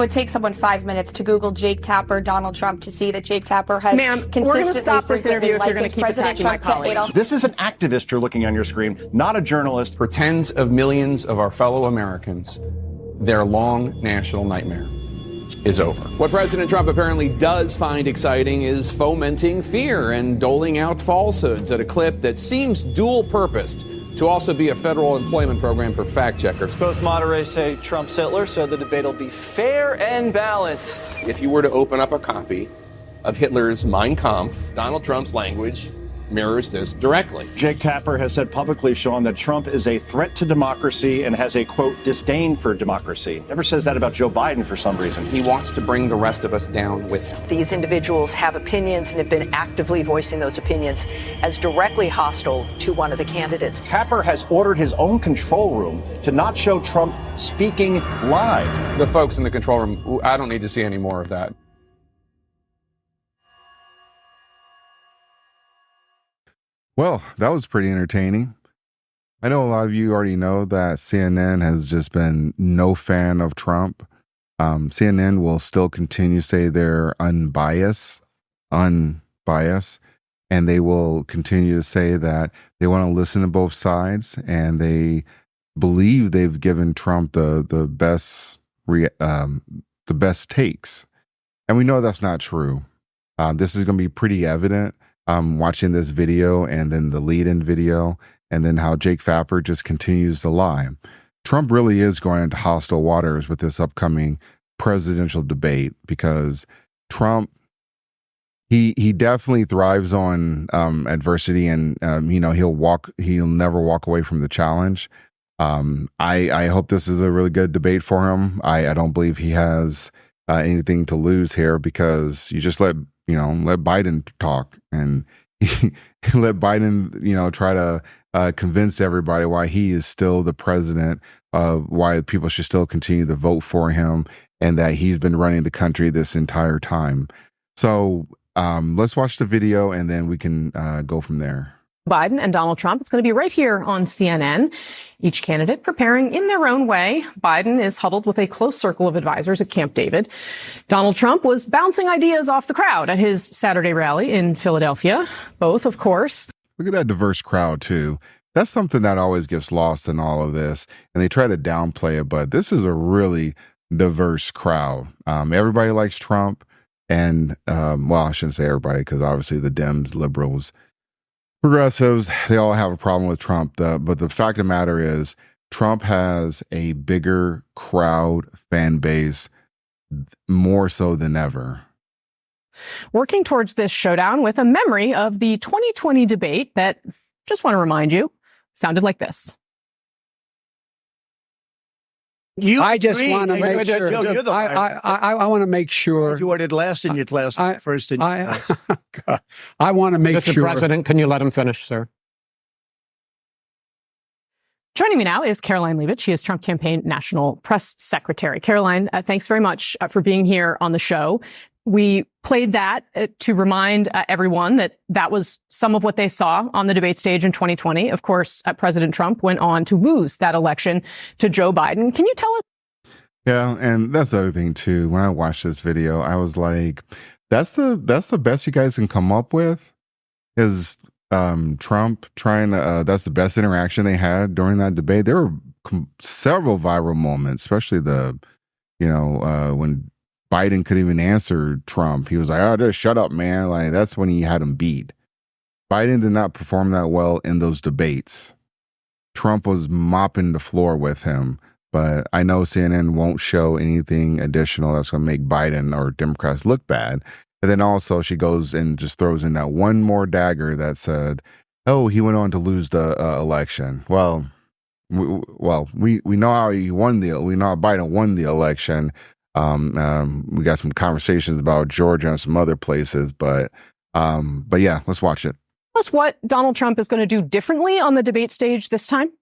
would take someone 5 minutes to Google Jake Tapper, Donald Trump, to see that Jake Tapper has consistently, we're going to stop this interview if you're going to keep attacking my colleagues. This is an activist you're looking on your screen, not a journalist. For tens of millions of our fellow Americans, their long national nightmare is over. What President Trump apparently does find exciting is fomenting fear and doling out falsehoods at a clip that seems dual-purposed to also be a federal employment program for fact-checkers. Both moderators say Trump's Hitler, so the debate will be fair and balanced. If you were to open up a copy of Hitler's Mein Kampf, Donald Trump's language mirrors this directly. Jake Tapper has said publicly, Sean, that Trump is a threat to democracy and has a, quote, disdain for democracy. Never says that about Joe Biden for some reason. He wants to bring the rest of us down with him. These individuals have opinions and have been actively voicing those opinions as directly hostile to one of the candidates. Tapper has ordered his own control room to not show Trump speaking live. The folks in the control room, I don't need to see any more of that. Well, that was pretty entertaining. I know a lot of you already know that CNN has just been no fan of Trump. CNN will still continue to say they're unbiased, and they will continue to say that they want to listen to both sides, and they believe they've given Trump the best takes. And we know that's not true. This is going to be pretty evident. Watching this video and then the lead-in video and then how Jake Tapper just continues to lie. Trump really is going into hostile waters with this upcoming presidential debate because Trump, he definitely thrives on adversity and, he'll never walk away from the challenge. I hope this is a really good debate for him. I don't believe he has anything to lose here because you just let Biden talk and let Biden, try to convince everybody why he is still the president, why people should still continue to vote for him and that he's been running the country this entire time. So let's watch the video and then we can go from there. Biden and Donald Trump. It's going to be right here on CNN. Each candidate preparing in their own way. Biden is huddled with a close circle of advisors at Camp David. Donald Trump was bouncing ideas off the crowd at his Saturday rally in Philadelphia. Both, of course. Look at that diverse crowd, too. That's something that always gets lost in all of this. And they try to downplay it, but this is a really diverse crowd. Everybody likes Trump. And, I shouldn't say everybody because obviously the Dems, liberals, progressives, they all have a problem with Trump. But the fact of the matter is Trump has a bigger crowd fan base, more so than ever. Working towards this showdown with a memory of the 2020 debate that, just want to remind you, sounded like this. I just want to make sure. Joe, I want to make sure. You ordered last and you'd last first. I want to make sure. Mr. President, can you let him finish, sir? Joining me now is Caroline Leavitt. She is Trump campaign national press secretary. Caroline, thanks very much for being here on the show. We played that to remind everyone that that was some of what they saw on the debate stage in 2020. Of course, President Trump went on to lose that election to Joe Biden. Can you tell us? Yeah, and that's the other thing, too. When I watched this video, I was like, that's the best you guys can come up with is Trump trying to, that's the best interaction they had during that debate. There were several viral moments, especially when Biden couldn't even answer Trump. He was like, oh, just shut up, man. Like, that's when he had him beat. Biden did not perform that well in those debates. Trump was mopping the floor with him. But I know CNN won't show anything additional that's going to make Biden or Democrats look bad. And then also she goes and just throws in that one more dagger that said, oh, he went on to lose the election. Well, we know how we know how Biden won the election. We got some conversations about Georgia and some other places, but yeah, let's watch it. Tell us what Donald Trump is going to do differently on the debate stage this time.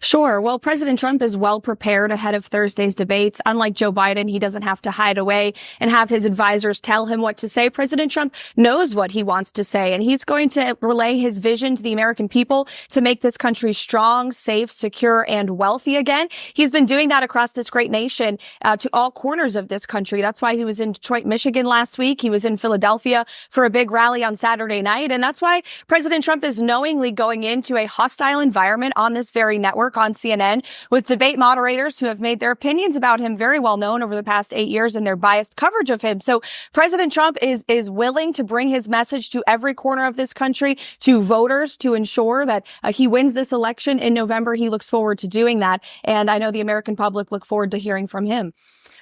Sure. Well, President Trump is well prepared ahead of Thursday's debates. Unlike Joe Biden, he doesn't have to hide away and have his advisors tell him what to say. President Trump knows what he wants to say, and he's going to relay his vision to the American people to make this country strong, safe, secure, and wealthy again. He's been doing that across this great nation, to all corners of this country. That's why he was in Detroit, Michigan last week. He was in Philadelphia for a big rally on Saturday night. And that's why President Trump is knowingly going into a hostile environment on this very network, on CNN, with debate moderators who have made their opinions about him very well known over the past 8 years and their biased coverage of him. So President Trump is willing to bring his message to every corner of this country, to voters, to ensure that he wins this election in November. He looks forward to doing that. And I know the American public look forward to hearing from him.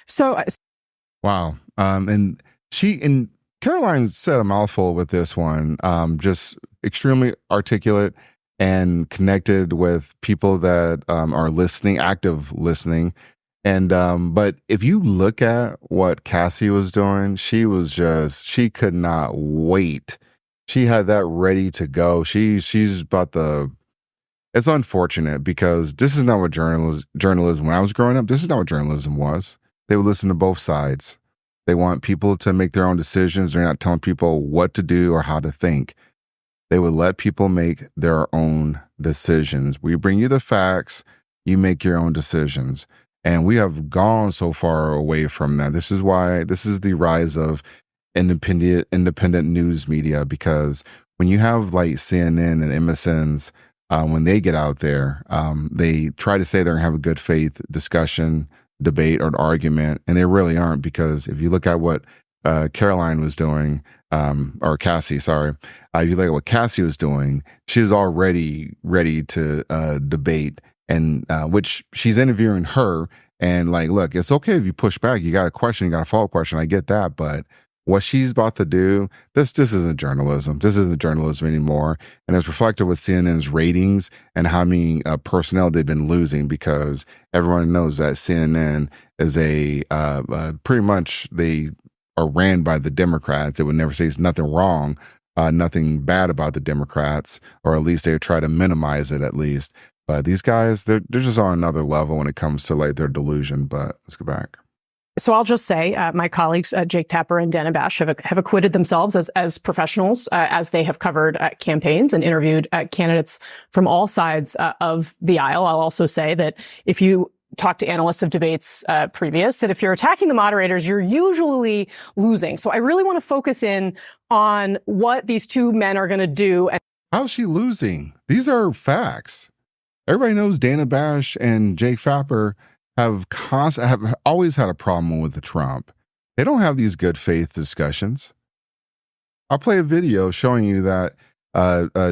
So, wow. And Caroline said a mouthful with this one, just extremely articulate and connected with people that are listening, active listening. And but if you look at what Cassie was doing, she could not wait. She had that ready to go. She's about the. It's unfortunate because this is not what journalism. When I was growing up, this is not what journalism was. They would listen to both sides. They want people to make their own decisions. They're not telling people what to do or how to think. They would let people make their own decisions. We bring you the facts, you make your own decisions. And we have gone so far away from that. This is the rise of independent news media, because when you have like CNN and MSNs, when they get out there, they try to say they're going to have a good faith discussion, debate, or an argument, and they really aren't, because if you look at what Caroline was doing, or Cassie, sorry. If you look at what Cassie was doing, she was already ready to debate, and which she's interviewing her. And like, look, it's okay if you push back. You got a question, you got a follow-up question. I get that, but what she's about to do, this isn't journalism. This isn't journalism anymore, and it's reflected with CNN's ratings and how many personnel they've been losing, because everyone knows that CNN is pretty much they are ran by the Democrats. It would never say it's nothing wrong, nothing bad about the Democrats, or at least they try to minimize it at least. But these guys, they're just on another level when it comes to like their delusion. But let's go back. So I'll just say my colleagues, Jake Tapper and Dana Bash, have acquitted themselves as professionals as they have covered campaigns and interviewed candidates from all sides of the aisle. I'll also say that if you talk to analysts of debates previous, that if you're attacking the moderators, you're usually losing. So I really want to focus in on what these two men are going to do. How's she losing? These are facts. Everybody knows Dana Bash and Jake Tapper have always had a problem with the Trump. They don't have these good faith discussions. I'll play a video showing you that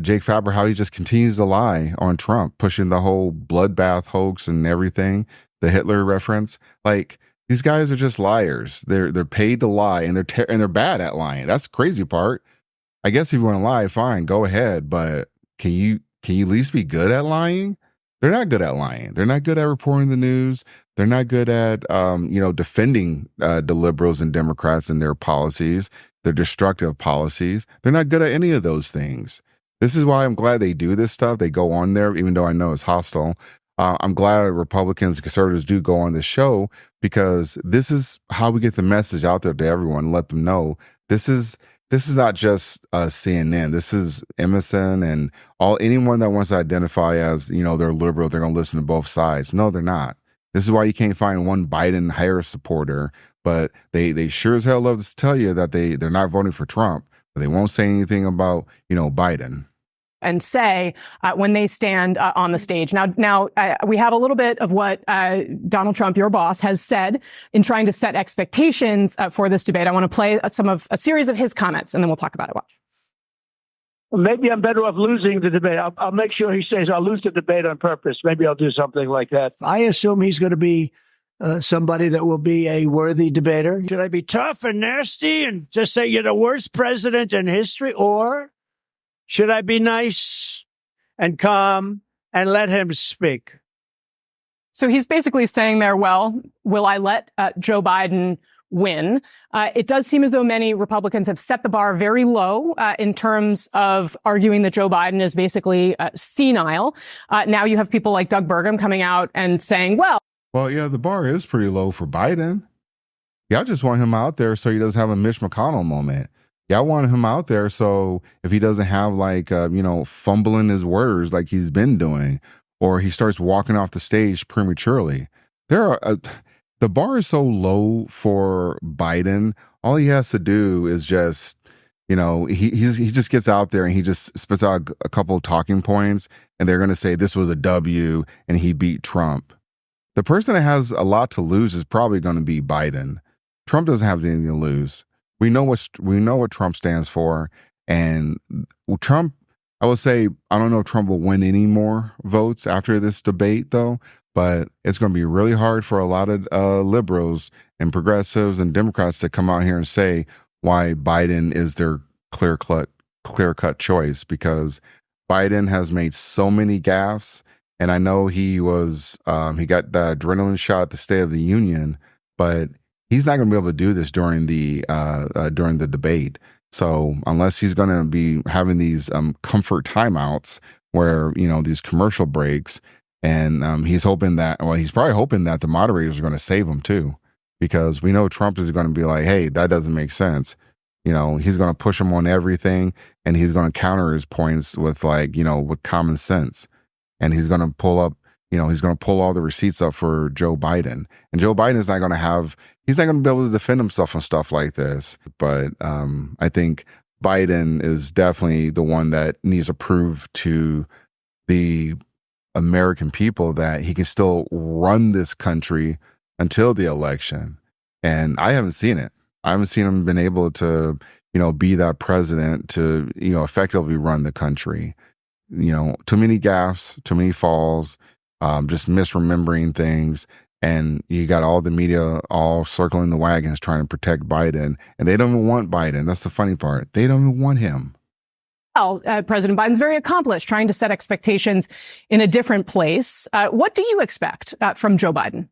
Jake Tapper, how he just continues to lie on Trump, pushing the whole bloodbath hoax and everything, the Hitler reference. Like, these guys are just liars. They're paid to lie, and they're bad at lying. That's the crazy part. I guess if you want to lie, fine, go ahead. But can you at least be good at lying? They're not good at lying. They're not good at reporting the news. They're not good at, defending the liberals and Democrats and their policies, their destructive policies. They're not good at any of those things. This is why I'm glad they do this stuff. They go on there, even though I know it's hostile. I'm glad Republicans and conservatives do go on this show, because this is how we get the message out there to everyone. Let them know this is not just CNN. This is MSN and anyone that wants to identify as, they're liberal, they're going to listen to both sides. No, they're not. This is why you can't find one Biden-Harris supporter, but they sure as hell love to tell you that they're not voting for Trump, but they won't say anything about, Biden. And say when they stand on the stage. Now we have a little bit of what Donald Trump, your boss, has said in trying to set expectations for this debate. I want to play a series of his comments, and then we'll talk about it. Watch. Well, maybe I'm better off losing the debate. I'll make sure he says I'll lose the debate on purpose. Maybe I'll do something like that. I assume he's going to be somebody that will be a worthy debater. Should I be tough and nasty and just say you're the worst president in history, or should I be nice and calm and let him speak? So he's basically saying there, well, will I let Joe Biden win. It does seem as though many Republicans have set the bar very low in terms of arguing that Joe Biden is basically senile. Now you have people like Doug Burgum coming out and saying, well, yeah, the bar is pretty low for Biden. Y'all just want him out there so he doesn't have a Mitch McConnell moment. Y'all want him out there so if he doesn't have fumbling his words like he's been doing, or he starts walking off the stage prematurely. The bar is so low for Biden. All he has to do is just, he just gets out there and he just spits out a couple of talking points, and they're going to say this was a W and he beat Trump. The person that has a lot to lose is probably going to be Biden. Trump doesn't have anything to lose. We know what Trump stands for, and Trump. I would say I don't know if Trump will win any more votes after this debate, though. But it's going to be really hard for a lot of liberals and progressives and Democrats to come out here and say why Biden is their clear-cut choice, because Biden has made so many gaffes. And I know he got the adrenaline shot at the State of the Union, but he's not going to be able to do this during the debate. So unless he's going to be having these comfort timeouts where, these commercial breaks, and he's probably hoping that the moderators are going to save him too, because we know Trump is going to be like, hey, that doesn't make sense. He's going to push him on everything, and he's going to counter his points with with common sense. And he's going to pull all the receipts up for Joe Biden. And Joe Biden is not going to he's not going to be able to defend himself on stuff like this. But I think Biden is definitely the one that needs to prove to the American people that he can still run this country until the election. And I haven't seen it. I haven't seen him been able to, be that president to, effectively run the country. Too many gaffes, too many falls, just misremembering things. And you got all the media all circling the wagons trying to protect Biden. And they don't even want Biden. That's the funny part. They don't even want him. Well, President Biden's very accomplished, trying to set expectations in a different place. What do you expect from Joe Biden?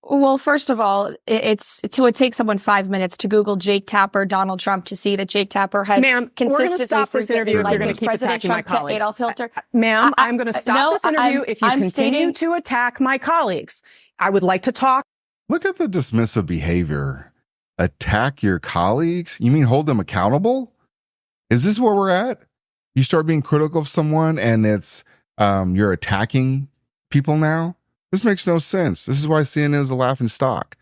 Well, first of all, it would take someone 5 minutes to Google Jake Tapper, Donald Trump, to see that Jake Tapper has consistently we're going to stop this interview if you're going to keep attacking my colleagues. Adolf Hitler. Ma'am, I'm going to stop this interview if you continue to attack my colleagues. I would like to talk. Look at the dismissive behavior. Attack your colleagues? You mean hold them accountable? Is this where we're at? You start being critical of someone and it's you're attacking people now? This makes no sense. This is why CNN is a laughing stock.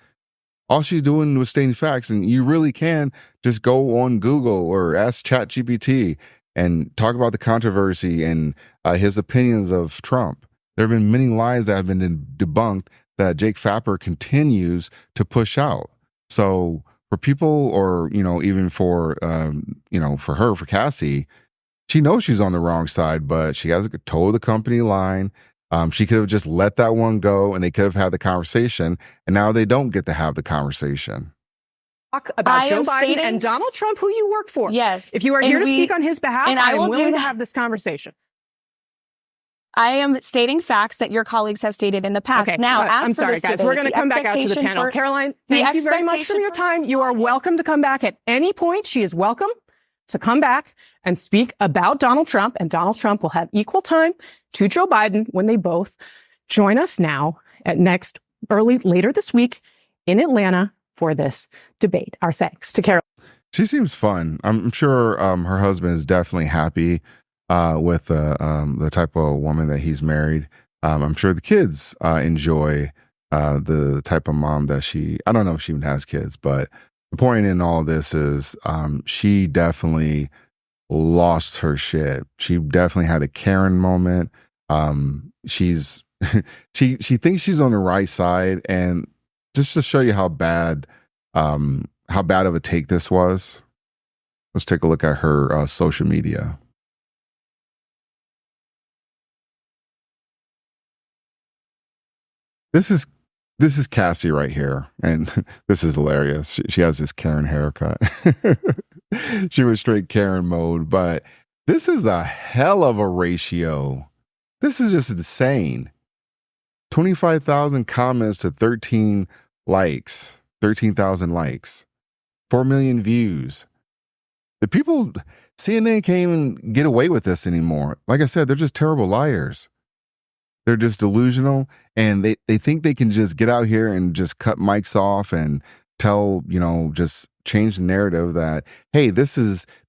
All she's doing was stating facts, and you really can just go on Google or ask ChatGPT and talk about the controversy and his opinions of Trump. There have been many lies that have been debunked that Jake Tapper continues to push out. So for people, or even for for Cassie, she knows she's on the wrong side, but she has to toe the company line. She could have just let that one go, and they could have had the conversation, and now they don't get to have the conversation. Talk about Joe Biden and Donald Trump, who you work for. Yes. If you are here to speak on his behalf, and I am willing to have this conversation. I am stating facts that your colleagues have stated in the past. Okay. Now, I'm sorry, guys. We're going to come back out to the panel. Caroline, thank you very much for your time. You are welcome to come back at any point. She is welcome to come back and speak about Donald Trump, and Donald Trump will have equal time to Joe Biden when they both join us now later this week in Atlanta for this debate. Our thanks to Caroline. She seems fun. I'm sure her husband is definitely happy with the type of woman that he's married. I'm sure the kids enjoy the type of mom that I don't know if she even has kids, but the point in all this is she definitely lost her shit. She definitely had a Karen moment. She thinks she's on the right side, and just to show you how bad of a take this was, let's take a look at her social media. This is Cassie right here, and this is hilarious. She has this Karen haircut. She was straight Karen mode, but this is a hell of a ratio. This is just insane. 25,000 comments to 13 likes. 13,000 likes, 4 million views. The people, CNN can't even get away with this anymore. Like I said, they're just terrible liars. They're just delusional, and they think they can just get out here and just cut mics off and tell, just change the narrative that, hey,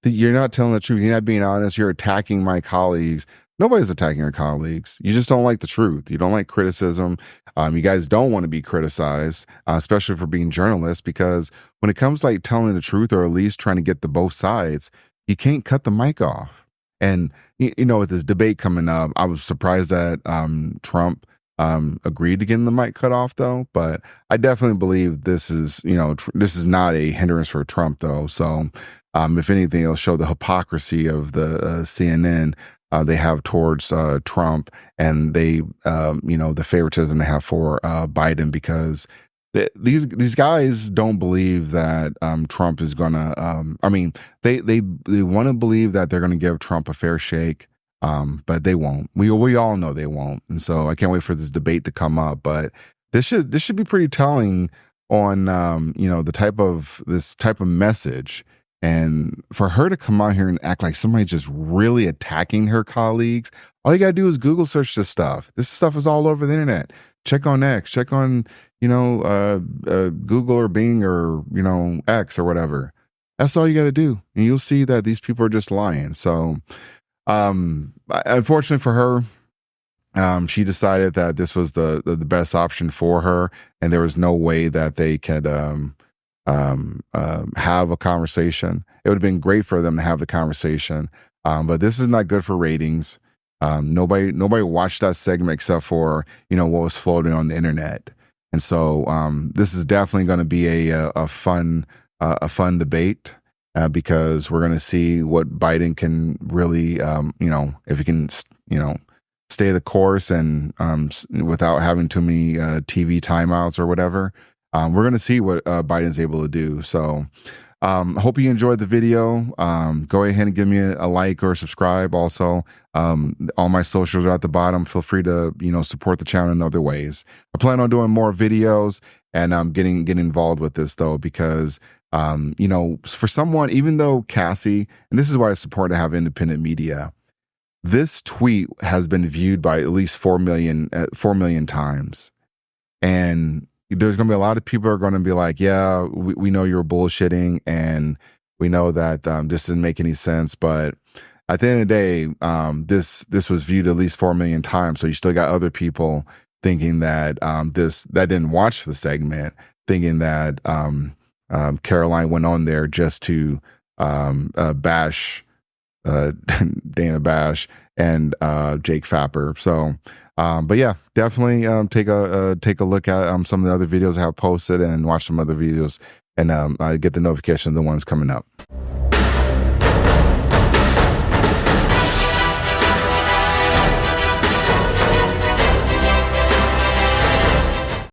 you're not telling the truth. You're not being honest. You're attacking my colleagues. Nobody's attacking our colleagues. You just don't like the truth. You don't like criticism. You guys don't want to be criticized, especially for being journalists, because when it comes to like telling the truth, or at least trying to get to both sides, you can't cut the mic off. And, with this debate coming up, I was surprised that Trump agreed to getting the mic cut off, though. But I definitely believe this is, this is not a hindrance for Trump, though. So if anything, it'll show the hypocrisy of the CNN they have towards Trump, and they, the favoritism they have for Biden, because these guys don't believe that Trump is gonna. They want to believe that they're going to give Trump a fair shake, but they won't. We all know they won't, and so I can't wait for this debate to come up. But this should be pretty telling on this type of message. And for her to come out here and act like somebody just really attacking her colleagues, all you got to do is Google search this stuff. This stuff is all over the internet. Check on X, check on, Google or Bing or, X or whatever. That's all you got to do. And you'll see that these people are just lying. So, unfortunately for her, she decided that this was the best option for her. And there was no way that they could, have a conversation. It would have been great for them to have the conversation, but this is not good for ratings. Nobody watched that segment except for what was floating on the internet, and so this is definitely going to be a fun debate because we're going to see what Biden can really if he can stay the course and without having too many TV timeouts or whatever. We're going to see what Biden's able to do. So hope you enjoyed the video. Go ahead and give me a like or subscribe. Also, all my socials are at the bottom. Feel free to, support the channel in other ways. I plan on doing more videos, and I'm getting involved with this, though, because, for someone, even though Cassie, and this is why it's important to have independent media, this tweet has been viewed by at least 4 million times. And there's going to be a lot of people who are going to be like, yeah, we know you're bullshitting, and we know that this doesn't make any sense. But at the end of the day, this was viewed at least 4 million times. So you still got other people thinking that that didn't watch the segment, thinking that Caroline went on there just to bash Dana Bash and Jake Fapper. So, but yeah, definitely take a look at some of the other videos I have posted, and watch some other videos, and get the notification of the ones coming up.